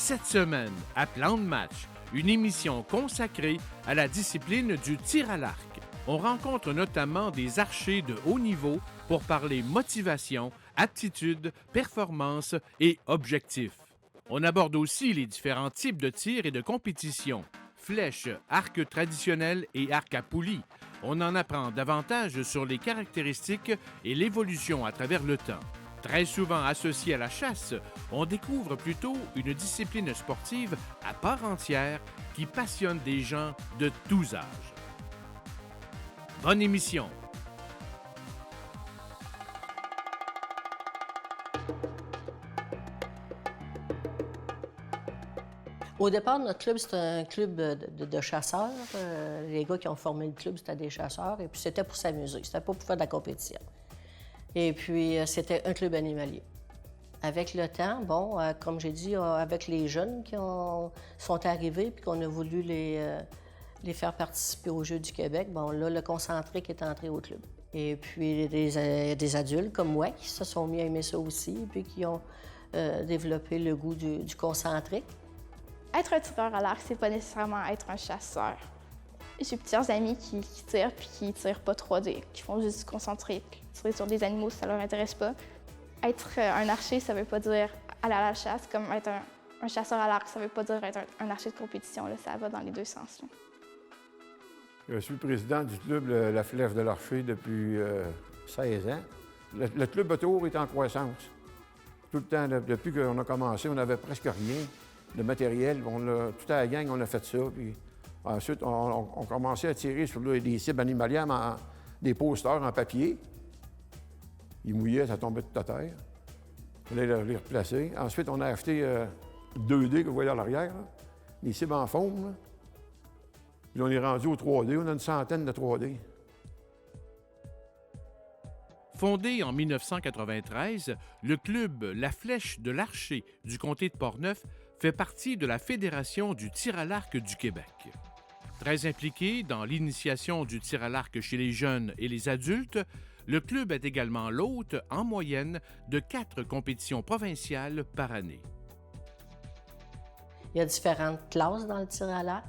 Cette semaine, à Plan de match, une émission consacrée à la discipline du tir à l'arc. On rencontre notamment des archers de haut niveau pour parler motivation, aptitude, performance et objectifs. On aborde aussi les différents types de tirs et de compétition. Flèche, arc traditionnel et arc à poulie. On en apprend davantage sur les caractéristiques et l'évolution à travers le temps. Très souvent associée à la chasse, on découvre plutôt une discipline sportive à part entière qui passionne des gens de tous âges. Bonne émission! Au départ, notre club, c'était un club de chasseurs. Les gars qui ont formé le club, c'était des chasseurs. Et puis, c'était pour s'amuser. C'était pas pour faire de la compétition. Et puis, c'était un club animalier. Avec le temps, bon, comme j'ai dit, avec les jeunes qui sont arrivés puis qu'on a voulu les faire participer aux Jeux du Québec, bon, là, le concentrique est entré au club. Et puis, des adultes comme moi qui se sont mis à aimer ça aussi puis qui ont développé le goût du concentrique. Être un tireur à l'arc, c'est pas nécessairement être un chasseur. J'ai plusieurs amis qui tirent puis qui tirent pas 3D, qui font juste se concentrer. Tirer sur des animaux, ça leur intéresse pas. Être un archer, ça veut pas dire aller à la chasse, comme être un chasseur à l'arc, ça veut pas dire être un archer de compétition. Là, ça va dans les deux sens. Là. Je suis le président du club La Flèche de l'Archer depuis 16 ans. Le club autour est en croissance. Tout le temps, depuis qu'on a commencé, on n'avait presque rien de matériel. Toute la gang, on a fait ça. Puis ensuite, on commençait à tirer sur des cibles animalières, des posters en papier. Ils mouillaient, ça tombait tout à terre. Il fallait les replacer. Ensuite, on a acheté 2D que vous voyez à l'arrière, là. Les cibles en foam. Là. Puis on est rendu au 3D. On a une centaine de 3D. Fondé en 1993, le club La Flèche de l'Archer du comté de Portneuf fait partie de la Fédération du tir à l'arc du Québec. Très impliqué dans l'initiation du tir à l'arc chez les jeunes et les adultes, le club est également l'hôte, en moyenne, de 4 compétitions provinciales par année. Il y a différentes classes dans le tir à l'arc.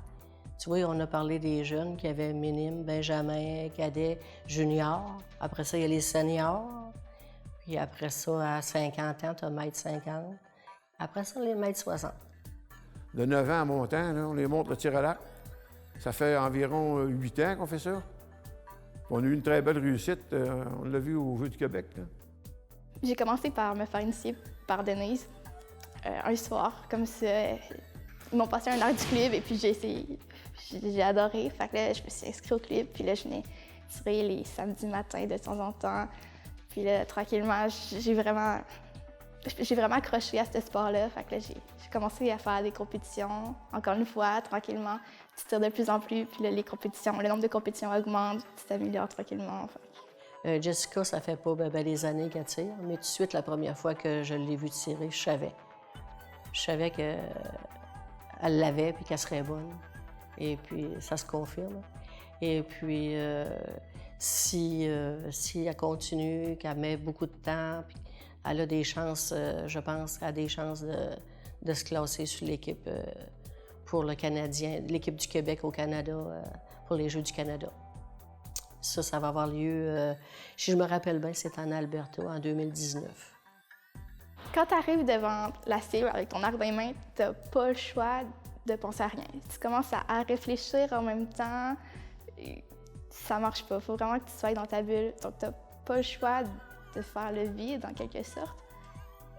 Tu vois, on a parlé des jeunes qui avaient minime, benjamin, cadet, junior. Après ça, il y a les seniors. Puis après ça, à 50 ans, tu as 1,50 m. Après ça, les 1,60 m. De 9 ans à montant, là, on les montre le tir à l'arc. Ça fait environ 8 ans qu'on fait ça. On a eu une très belle réussite. On l'a vu aux Jeux du Québec. Là. J'ai commencé par me faire initier par Denise. Un soir, comme ça, ils m'ont passé un arc du club et puis j'ai essayé. J'ai adoré. Fait que là, je me suis inscrite au club. Puis là, je venais tirer les samedis matins de temps en temps. Puis là, tranquillement, j'ai vraiment accroché à ce sport-là. Fait que là, j'ai commencé à faire des compétitions. Encore une fois, tranquillement, tu tires de plus en plus. Puis là, le nombre de compétitions augmente. Tu t'améliores tranquillement. Jessica, ça fait pas des années qu'elle tire. Mais tout de suite, la première fois que je l'ai vue tirer, je savais. Je savais qu'elle l'avait puis qu'elle serait bonne. Et puis, ça se confirme. Et puis, si elle continue, qu'elle met beaucoup de temps, puis elle a des chances, je pense, qu'elle a des chances de se classer sur l'équipe pour le Canadien, l'équipe du Québec au Canada, pour les Jeux du Canada. Ça va avoir lieu, si je me rappelle bien, c'est en Alberta en 2019. Quand tu arrives devant la cible avec ton arc dans les mains, tu n'as pas le choix de penser à rien. Tu commences à réfléchir en même temps, ça marche pas. Il faut vraiment que tu sois dans ta bulle. Donc, tu n'as pas le choix de faire le vide, en quelque sorte.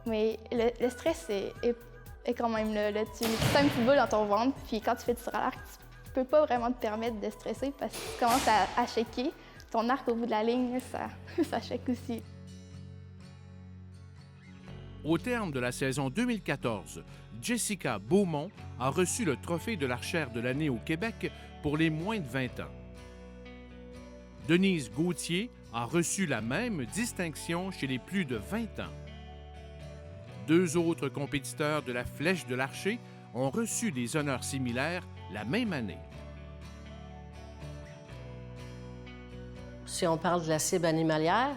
Mais le stress est quand même là. Tu sens une petite boule dans ton ventre, puis quand tu fais du tir à l'arc, tu peux pas vraiment te permettre de stresser parce que tu commences à shaker. Ton arc au bout de la ligne, ça shake aussi. Au terme de la saison 2014, Jessica Beaumont a reçu le trophée de l'archère de l'année au Québec pour les moins de 20 ans. Denise Gauthier a reçu la même distinction chez les plus de 20 ans. 2 autres compétiteurs de la Flèche de l'Archer ont reçu des honneurs similaires la même année. Si on parle de la cible animalière,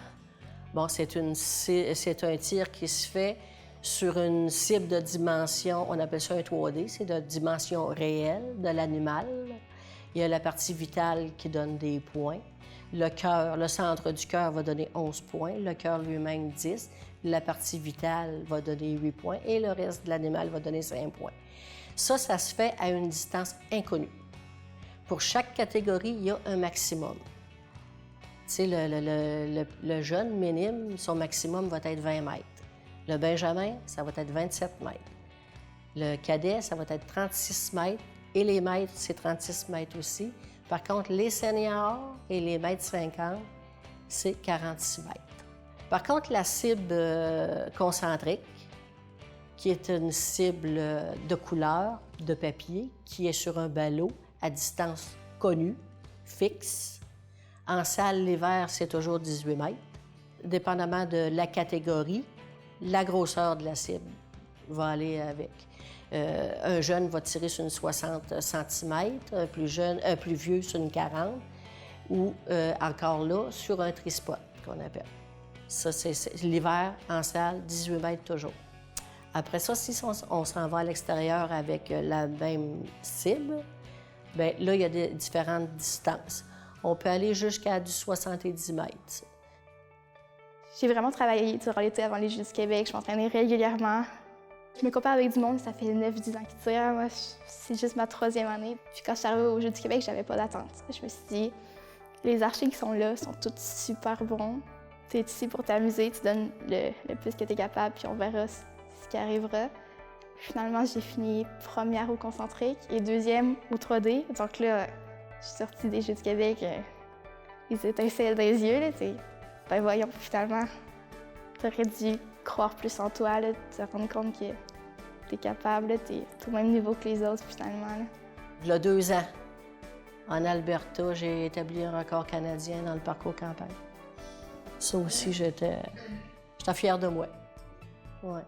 bon, c'est un tir qui se fait sur une cible de dimension, on appelle ça un 3D, c'est de dimension réelle de l'animal. Il y a la partie vitale qui donne des points. Le cœur, le centre du cœur va donner 11 points, le cœur lui-même 10, la partie vitale va donner 8 points et le reste de l'animal va donner 5 points. Ça se fait à une distance inconnue. Pour chaque catégorie, il y a un maximum. Tu sais, le jeune minime, son maximum va être 20 mètres. Le benjamin, ça va être 27 mètres. Le cadet, ça va être 36 mètres. Et les maîtres, c'est 36 mètres aussi. Par contre, les seniors et les maîtres 50, c'est 46 mètres. Par contre, la cible concentrique, qui est une cible de couleur, de papier, qui est sur un ballot à distance connue, fixe. En salle, l'hiver, c'est toujours 18 mètres. Dépendamment de la catégorie, la grosseur de la cible va aller avec. Un jeune va tirer sur une 60 cm, un plus vieux sur une 40, ou encore là, sur un trispot, qu'on appelle. Ça, c'est l'hiver, en salle, 18 mètres toujours. Après ça, si on s'en va à l'extérieur avec la même cible, bien là, il y a des différentes distances. On peut aller jusqu'à du 70 mètres. J'ai vraiment travaillé durant l'été avant les Jeux du Québec. Je m'entraînais régulièrement. Je me compare avec du monde, ça fait 9-10 ans qu'ils tirent. Moi, c'est juste ma 3e année. Puis quand je suis arrivée aux Jeux du Québec, j'avais pas d'attente. Je me suis dit, les archers qui sont là sont tous super bons. Tu es ici pour t'amuser, tu donnes le plus que tu es capable, puis on verra ce qui arrivera. Finalement, j'ai fini première au concentrique et deuxième au 3D. Donc là, je suis sortie des Jeux du Québec, ils étincellent dans les yeux. Là, ben voyons, finalement, t'aurais dû croire plus en toi, là, te rendre compte que t'es capable, t'es au même niveau que les autres, finalement. Là. Il y a 2 ans, en Alberta, j'ai établi un record canadien dans le parcours campagne. Ça aussi, j'étais fière de moi. Ouais.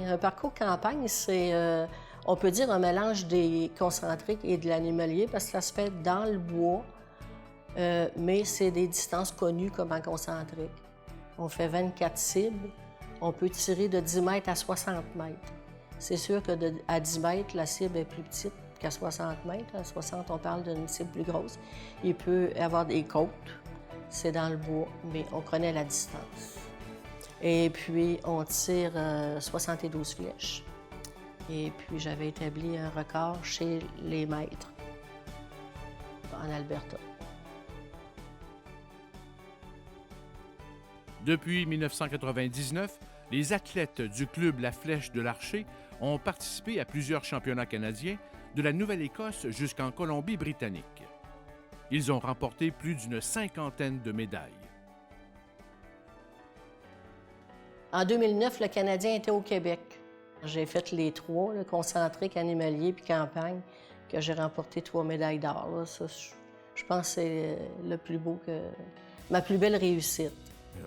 Un parcours campagne, c'est, on peut dire, un mélange des concentriques et de l'animalier parce que ça se fait dans le bois, mais c'est des distances connues comme en concentrique. On fait 24 cibles. On peut tirer de 10 mètres à 60 mètres. C'est sûr qu'à 10 mètres, la cible est plus petite qu'à 60 mètres. À 60, on parle d'une cible plus grosse. Il peut y avoir des côtes. C'est dans le bois, mais on connaît la distance. Et puis, on tire 72 flèches. Et puis, j'avais établi un record chez les maîtres en Alberta. Depuis 1999, les athlètes du club La Flèche de l'Archer ont participé à plusieurs championnats canadiens, de la Nouvelle-Écosse jusqu'en Colombie-Britannique. Ils ont remporté plus d'une 50aine de médailles. En 2009, le Canadien était au Québec. J'ai fait les 3, le concentrique, animalier puis campagne, que j'ai remporté 3 médailles d'or. Là. Ça, je pense que c'est le plus beau ma plus belle réussite.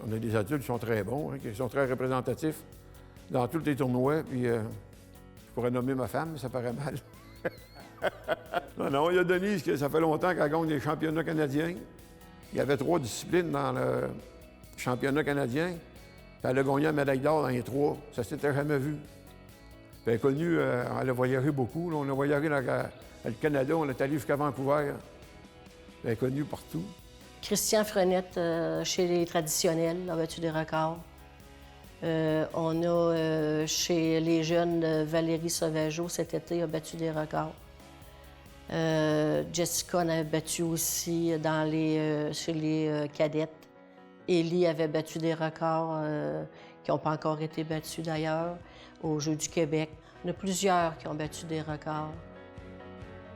On a des adultes qui sont très bons, qui sont très représentatifs dans tous les tournois. Puis, je pourrais nommer ma femme, mais ça paraît mal. Non, il y a Denise, ça fait longtemps qu'elle gagne les championnats canadiens. Il y avait 3 disciplines dans le championnat canadien. Puis elle a gagné la médaille d'or dans les 3. Ça ne s'était jamais vu. Puis elle est connue, elle a voyagé beaucoup. Là, on a voyagé dans le Canada, on est allé jusqu'à Vancouver. Elle est connue partout. Christian Frenette, chez les traditionnels, a battu des records. On a chez les jeunes, Valérie Sauvageau, cet été, a battu des records. Jessica en avait battu aussi chez les cadettes. Élie avait battu des records qui n'ont pas encore été battus d'ailleurs aux Jeux du Québec. Il y en a plusieurs qui ont battu des records.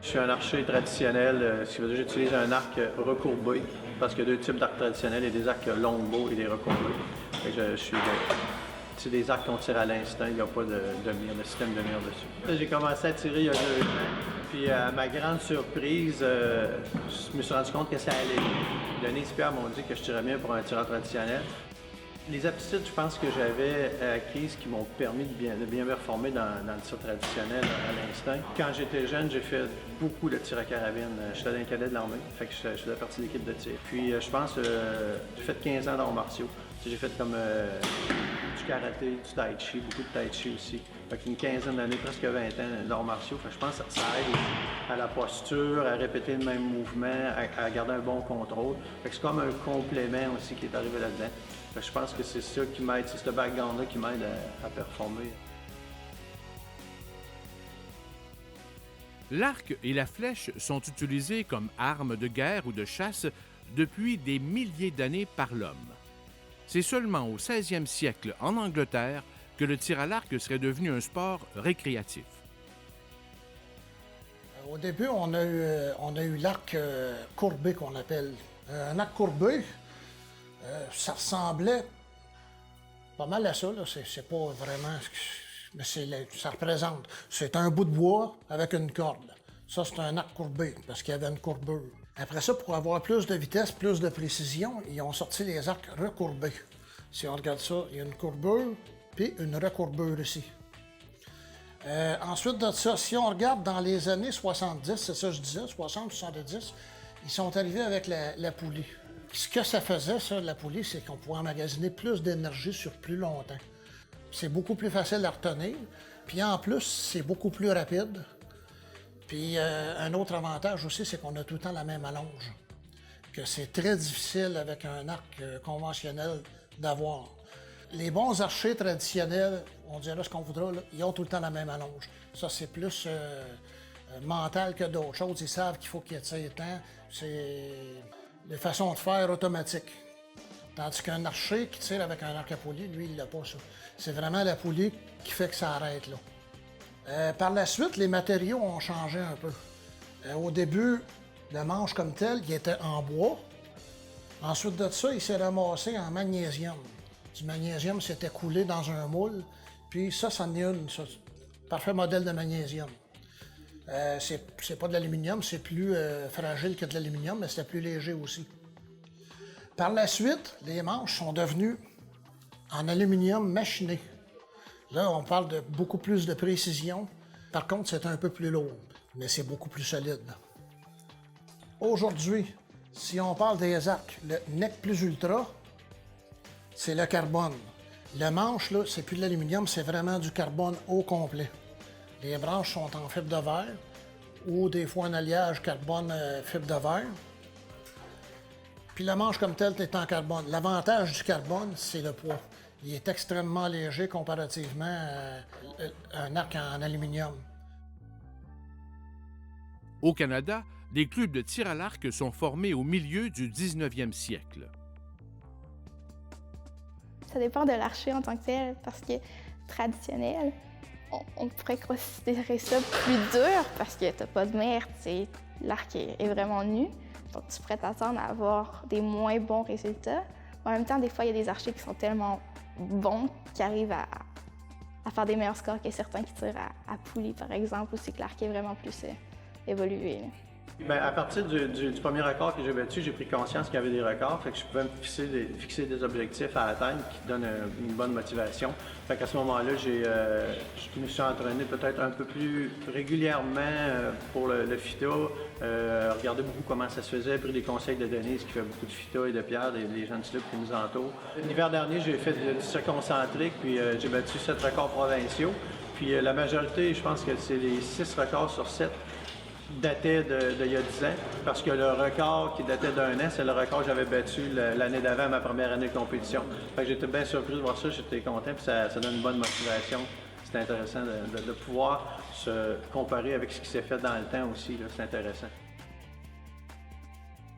Je suis un archer traditionnel, ce qui veut dire que j'utilise un arc recourbé, parce qu'il y a 2 types d'arcs traditionnels, il y a des arcs longbow et des recourbés. C'est des arcs qu'on tire à l'instinct, il n'y a pas de système de mire dessus. J'ai commencé à tirer il y a 2 ans, puis à ma grande surprise, je me suis rendu compte que ça allait bien. Denis et Pierre m'ont dit que je tirais bien pour un tireur traditionnel. Les aptitudes, je pense que j'avais acquises qui m'ont permis de bien performer dans le tir traditionnel à l'instinct. Quand j'étais jeune, j'ai fait beaucoup de tir à carabine. J'étais dans un cadet de l'armée, fait que je faisais partie de l'équipe de tir. Puis je pense j'ai fait 15 ans d'arts martiaux. J'ai fait comme du karaté, du tai chi, beaucoup de tai chi aussi. Fait qu'une quinzaine d'années, presque 20 ans d'arts martiaux. Fait que je pense que ça aide à la posture, à répéter le même mouvement, à garder un bon contrôle. Fait que c'est comme un complément aussi qui est arrivé là-dedans. Fait que je pense que c'est ça qui m'aide, c'est ce background-là qui m'aide à performer. L'arc et la flèche sont utilisés comme armes de guerre ou de chasse depuis des milliers d'années par l'homme. C'est seulement au 16e siècle, en Angleterre, que le tir à l'arc serait devenu un sport récréatif. Au début, on a eu l'arc courbé qu'on appelle. Un arc courbé, ça ressemblait pas mal à ça. Là. C'est pas vraiment... Mais ça représente. C'est un bout de bois avec une corde. Ça, c'est un arc courbé, parce qu'il y avait une courbure. Après ça, pour avoir plus de vitesse, plus de précision, ils ont sorti les arcs recourbés. Si on regarde ça, il y a une courbure, puis une recourbure ici. Ensuite de ça, si on regarde dans les années 70, c'est ça que je disais, 60-70, ils sont arrivés avec la poulie. Ce que ça faisait, ça, la poulie, c'est qu'on pouvait emmagasiner plus d'énergie sur plus longtemps. C'est beaucoup plus facile à retenir, puis en plus, c'est beaucoup plus rapide. Puis un autre avantage aussi, c'est qu'on a tout le temps la même allonge. Que c'est très difficile avec un arc conventionnel d'avoir. Les bons archers traditionnels, on dirait ce qu'on voudra, là, ils ont tout le temps la même allonge. Ça, c'est plus mental que d'autres choses. Ils savent qu'il faut qu'ils attirent tant. C'est des façons de faire automatiques. Tandis qu'un archer qui tire avec un arc à poulie, lui, il n'a pas ça. C'est vraiment la poulie qui fait que ça arrête là. Par la suite, les matériaux ont changé un peu. Au début, le manche comme tel, il était en bois. Ensuite de ça, il s'est ramassé en magnésium. Du magnésium s'était coulé dans un moule, puis ça en est une. Ça, parfait modèle de magnésium. C'est pas de l'aluminium, c'est plus fragile que de l'aluminium, mais c'était plus léger aussi. Par la suite, les manches sont devenues en aluminium machiné. Là, on parle de beaucoup plus de précision. Par contre, c'est un peu plus lourd, mais c'est beaucoup plus solide. Aujourd'hui, si on parle des arcs, le nec plus ultra, c'est le carbone. Le manche, là, c'est plus de l'aluminium, c'est vraiment du carbone au complet. Les branches sont en fibre de verre ou des fois un alliage carbone-fibre de verre. Puis la manche comme telle est en carbone. L'avantage du carbone, c'est le poids. Il est extrêmement léger comparativement à un arc en aluminium. Au Canada, les clubs de tir à l'arc sont formés au milieu du 19e siècle. Ça dépend de l'archer en tant que tel, parce que traditionnel, on pourrait considérer ça plus dur parce que t'as pas de merde, l'arc est vraiment nu. Donc tu pourrais t'attendre à avoir des moins bons résultats. En même temps, des fois, il y a des archers qui sont tellement bons qu'ils arrivent à faire des meilleurs scores que certains qui tirent à poulie, par exemple, où c'est que l'arc est vraiment plus évolué. Bien, à partir du premier record que j'ai battu, j'ai pris conscience qu'il y avait des records, fait que je pouvais me fixer des objectifs à atteindre qui donnent une bonne motivation. Fait qu'à ce moment-là, je me suis entraîné peut-être un peu plus régulièrement pour le FITA, regardé beaucoup comment ça se faisait, pris des conseils de Denise qui fait beaucoup de FITA et de Pierre, des gens du club qui nous entourent. L'hiver dernier, j'ai fait du tir concentrique, puis j'ai battu 7 records provinciaux. Puis la majorité, je pense que c'est les 6 records sur 7 datait d'il y a 10 ans, parce que le record qui datait d'un an, c'est le record que j'avais battu l'année d'avant, ma première année de compétition. Fait que j'étais bien surpris de voir ça, j'étais content, puis ça donne une bonne motivation. C'est intéressant de pouvoir se comparer avec ce qui s'est fait dans le temps aussi, c'est intéressant.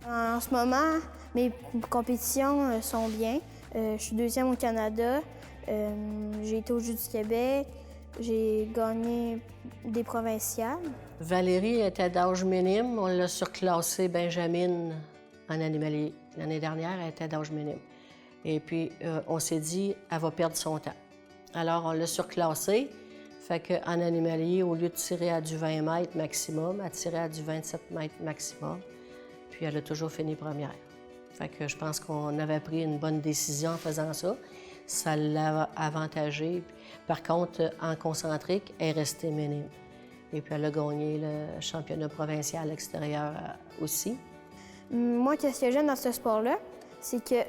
En ce moment, mes compétitions sont bien. Je suis 2e au Canada. J'ai été aux Jeux du Québec. J'ai gagné des provinciales. Valérie était d'âge minime. On l'a surclassée Benjamin en animalier. L'année dernière, elle était d'âge minime. Et puis, on s'est dit, elle va perdre son temps. Alors, on l'a surclassée. Fait qu'en animalier, au lieu de tirer à du 20 mètres maximum, elle tirait à du 27 mètres maximum. Puis, elle a toujours fini première. Fait que je pense qu'on avait pris une bonne décision en faisant ça. Ça l'a avantagée. Par contre, en concentrique, elle est restée minime. Et puis, elle a gagné le championnat provincial extérieur aussi. Moi, qu'est-ce que j'aime dans ce sport-là, c'est que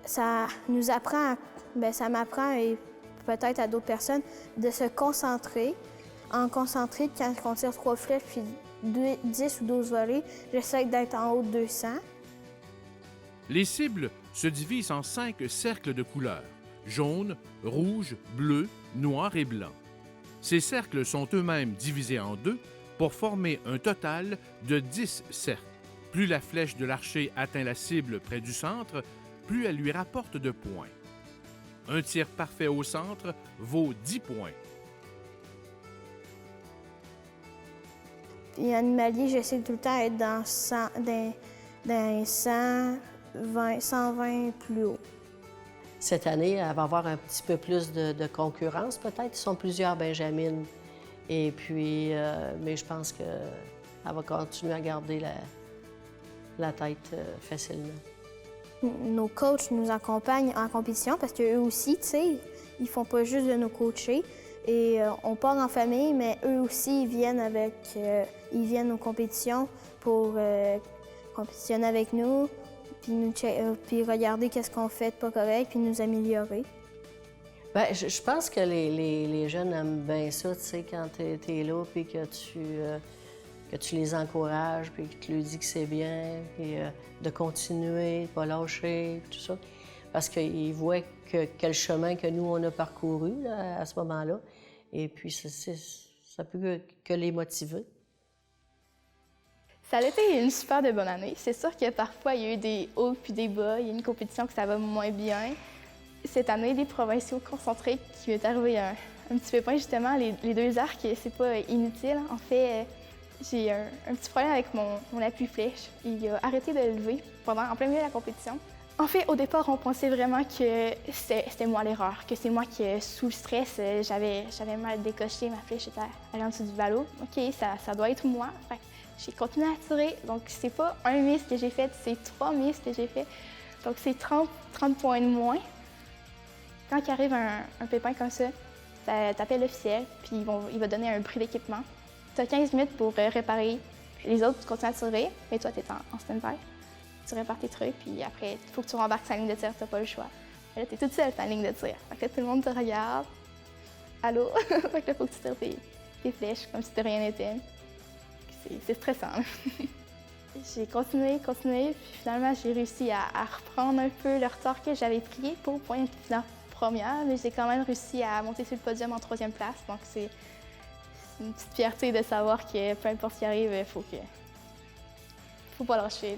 ça nous apprend, ça m'apprend peut-être à d'autres personnes, de se concentrer. En concentré, quand on tire 3 flèches puis 10 ou 12 volées, j'essaie d'être en haut de 200. Les cibles se divisent en 5 cercles de couleurs: jaune, rouge, bleu, noir et blanc. Ces cercles sont eux-mêmes divisés en 2 pour former un total de 10 cercles. Plus la flèche de l'archer atteint la cible près du centre, plus elle lui rapporte de points. Un tir parfait au centre vaut 10 points. Et animalier, j'essaie tout le temps d'être dans 120 plus haut. Cette année, elle va avoir un petit peu plus de concurrence, peut-être. Ils sont plusieurs benjamines. Et puis, mais je pense qu'elle va continuer à garder la tête facilement. Nos coachs nous accompagnent en compétition parce qu'eux aussi, tu sais, ils font pas juste de nous coacher. Et on part en famille, mais eux aussi, ils viennent aux compétitions pour compétitionner avec nous, puis regarder qu'est-ce qu'on fait de pas correct, puis nous améliorer. Bien, je pense que les jeunes aiment bien ça, tu sais, quand tu es là, puis que tu les encourages, puis que tu leur dis que c'est bien, puis de continuer, de ne pas lâcher, tout ça. Parce qu'ils voient quel chemin que nous, on a parcouru là, à ce moment-là. Et puis, ça peut que les motiver. Ça a été une super de bonne année. C'est sûr que parfois, il y a eu des hauts puis des bas. Il y a une compétition que ça va moins bien. Cette année, les provinciaux concentrés qui m'est arrivé un petit pépin, justement, les 2 arcs, c'est pas inutile. En fait, j'ai un petit problème avec mon appui-flèche. Il a arrêté de le lever en plein milieu de la compétition. En fait, au départ, on pensait vraiment que c'était moi l'erreur, que c'est moi qui, sous le stress, j'avais mal décoché, ma flèche était allée en dessous du ballot. OK, ça doit être moi. Fait que j'ai continué à tirer. Donc, c'est pas un miss que j'ai fait, c'est 3 miss que j'ai fait. Donc, c'est 30 points de moins. Quand il arrive un pépin comme ça, t'appelles l'officiel, puis il va donner un prix d'équipement. Tu as 15 minutes pour réparer. Les autres, tu continues à tirer, mais toi, tu es en stand-by. Tu répares tes trucs, puis après, il faut que tu rembarques sa ligne de tir, tu n'as pas le choix. Et là, tu es toute seule ta ligne de tir. Fait que là, tout le monde te regarde. Allô? Fait que là, il faut que tu tires tes flèches comme si de rien n'était. C'est stressant. J'ai continué, puis finalement, j'ai réussi à reprendre un peu le retard que j'avais pris pour point final première, mais j'ai quand même réussi à monter sur le podium en 3e place. Donc, c'est une petite fierté de savoir que peu importe ce qui arrive, il faut pas lâcher.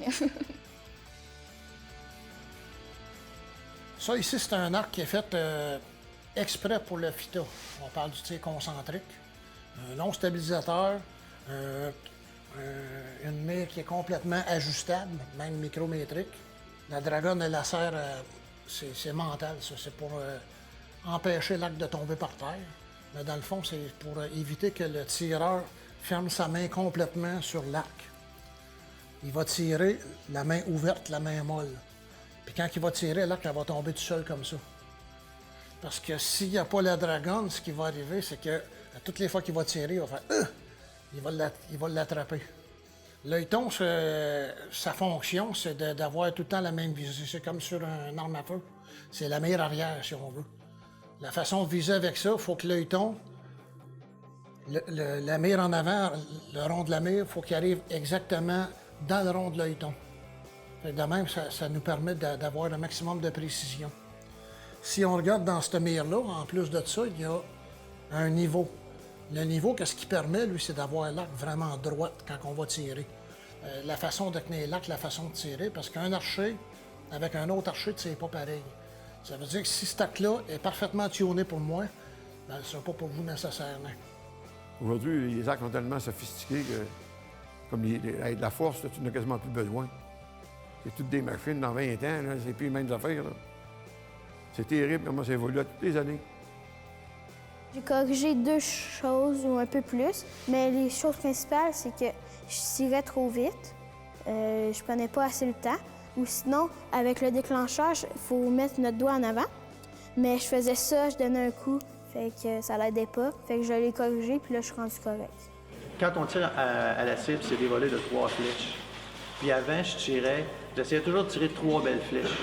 Ça, ici, c'est un arc qui est fait exprès pour le FITA. On parle du tir concentrique. Un long stabilisateur, une mire qui est complètement ajustable, même micrométrique. La dragonne, elle la sert, c'est mental, ça. C'est pour empêcher l'arc de tomber par terre. Mais dans le fond, c'est pour éviter que le tireur ferme sa main complètement sur l'arc. Il va tirer la main ouverte, la main molle. Puis quand il va tirer, l'arc, elle va tomber tout seul comme ça. Parce que s'il n'y a pas la dragonne, ce qui va arriver, c'est que à toutes les fois qu'il va tirer, il va faire il va l'attraper. L'œilleton, sa fonction, c'est d'avoir tout le temps la même visée. C'est comme sur un arme à feu. C'est la mire arrière, si on veut. La façon de viser avec ça, il faut que l'œilleton, la mire en avant, le rond de la mire, il faut qu'il arrive exactement dans le rond de l'œilleton. De même, ça nous permet d'avoir un maximum de précision. Si on regarde dans cette mire-là, en plus de ça, il y a un niveau. Le niveau, qu'est-ce qui permet, lui, c'est d'avoir l'arc vraiment droite quand on va tirer. La façon de tenir l'arc, la façon de tirer, parce qu'un archer, avec un autre archer, c'est pas pareil. Ça veut dire que si cet arc-là est parfaitement tuné pour moi, ben, ce ne sera pas pour vous nécessairement. Aujourd'hui, les arcs sont tellement sophistiqués que, comme avec la force, là, tu n'as quasiment plus besoin. C'est toutes des machines dans 20 ans, là, c'est plus les mêmes affaires. Là. C'est terrible comment ça évolue à toutes les années. J'ai corrigé 2 choses ou un peu plus, mais les choses principales, c'est que je tirais trop vite, je prenais pas assez le temps, ou sinon, avec le déclenchage, il faut mettre notre doigt en avant, mais je faisais ça, je donnais un coup, fait que ça l'aidait pas, fait que je l'ai corrigé, puis là, je suis rendu correct. Quand on tire à la cible, c'est des volets de 3 flèches. Puis avant, j'essayais toujours de tirer 3 belles flèches.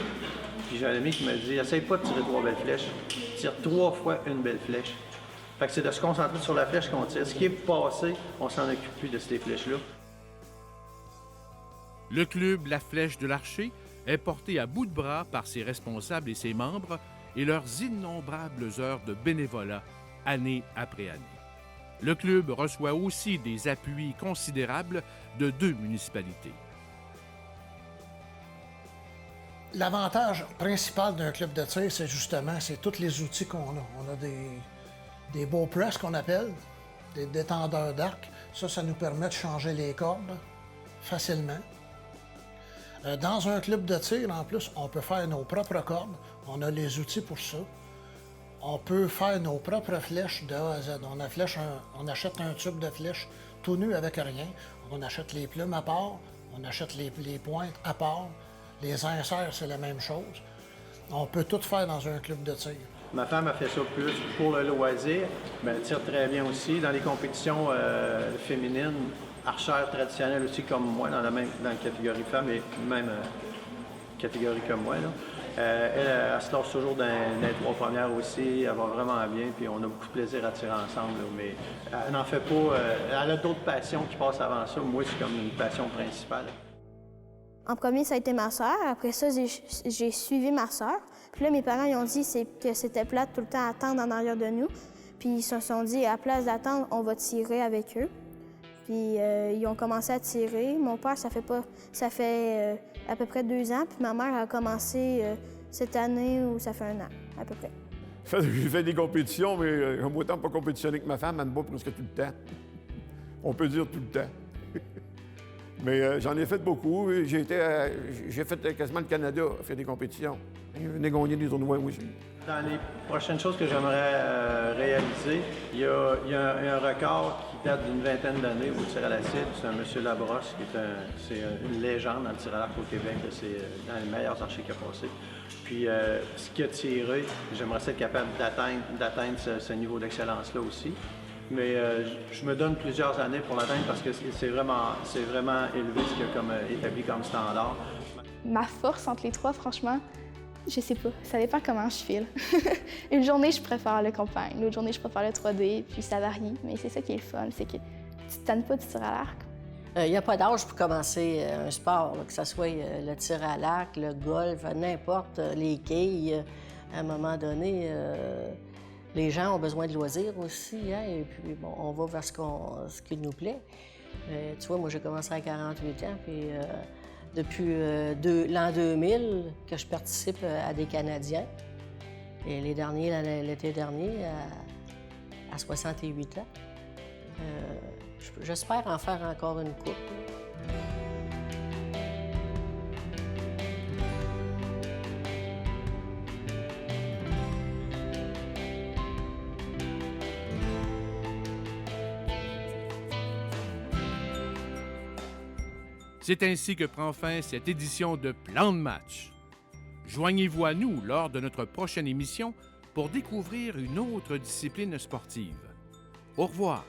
Puis j'ai un ami qui m'a dit, essaye pas de tirer 3 belles flèches, tire 3 fois une belle flèche. Fait que c'est de se concentrer sur la flèche qu'on tire. Ce qui est passé, on s'en occupe plus de ces flèches-là. Le club La Flèche de l'Archer est porté à bout de bras par ses responsables et ses membres et leurs innombrables heures de bénévolat, année après année. Le club reçoit aussi des appuis considérables de 2 municipalités. L'avantage principal d'un club de tir, c'est justement, c'est tous les outils qu'on a. On a des bow press qu'on appelle, des détendeurs d'arc. Ça nous permet de changer les cordes facilement. Dans un club de tir, en plus, on peut faire nos propres cordes. On a les outils pour ça. On peut faire nos propres flèches de A à Z. On achète un tube de flèches tout nu avec rien. On achète les plumes à part. On achète les pointes à part. Les inserts, c'est la même chose. On peut tout faire dans un club de tir. Ma femme a fait ça plus pour le loisir, mais elle tire très bien aussi. Dans les compétitions féminines, archères traditionnelles aussi comme moi, dans la catégorie femme et même catégorie comme moi. Là. Elle se lance toujours dans les 3 premières aussi, elle va vraiment bien, puis on a beaucoup de plaisir à tirer ensemble. Là, mais elle n'en fait pas, elle a d'autres passions qui passent avant ça. Moi, c'est comme une passion principale. En premier, ça a été ma sœur. Après ça, j'ai suivi ma sœur. Puis là, mes parents ils ont dit que c'était plate tout le temps à attendre en arrière de nous. Puis ils se sont dit, à la place d'attendre, on va tirer avec eux. Puis ils ont commencé à tirer. Mon père, ça fait à peu près 2 ans. Puis ma mère a commencé cette année, ou ça fait 1 an, à peu près. J'ai fait des compétitions, mais j'aime autant pas compétitionner que ma femme, elle me bat presque tout le temps. On peut dire tout le temps. Mais j'en ai fait beaucoup. J'ai fait quasiment le Canada, fait des compétitions. J'ai gagné des tournois aussi. Dans les prochaines choses que j'aimerais réaliser, il y a un record qui date d'une 20aine d'années au tir à la cible. C'est un monsieur Labrosse, qui est une légende dans le tir à l'arc au Québec. C'est dans les meilleurs archers qu'il a passé. Puis ce qu'il a tiré, j'aimerais être capable d'atteindre ce niveau d'excellence-là aussi. Mais je me donne plusieurs années pour l'atteindre parce que c'est vraiment élevé ce qu'il a établi comme standard. Ma force entre les 3, franchement, je sais pas. Ça dépend comment je file. Une journée, je préfère le compagne. L'autre journée, je préfère le 3D. Puis ça varie. Mais c'est ça qui est le fun, c'est que tu te tannes pas du tir à l'arc. Il n'y a pas d'âge pour commencer un sport, là, que ce soit le tir à l'arc, le golf, n'importe, les quilles. À un moment donné, les gens ont besoin de loisirs aussi, hein, et puis bon, on va vers ce qui nous plaît. Tu vois, moi, j'ai commencé à 48 ans, puis depuis l'an 2000 que je participe à des Canadiens. Et l'été dernier, à 68 ans. J'espère en faire encore une coupe. C'est ainsi que prend fin cette édition de Plan de match. Joignez-vous à nous lors de notre prochaine émission pour découvrir une autre discipline sportive. Au revoir.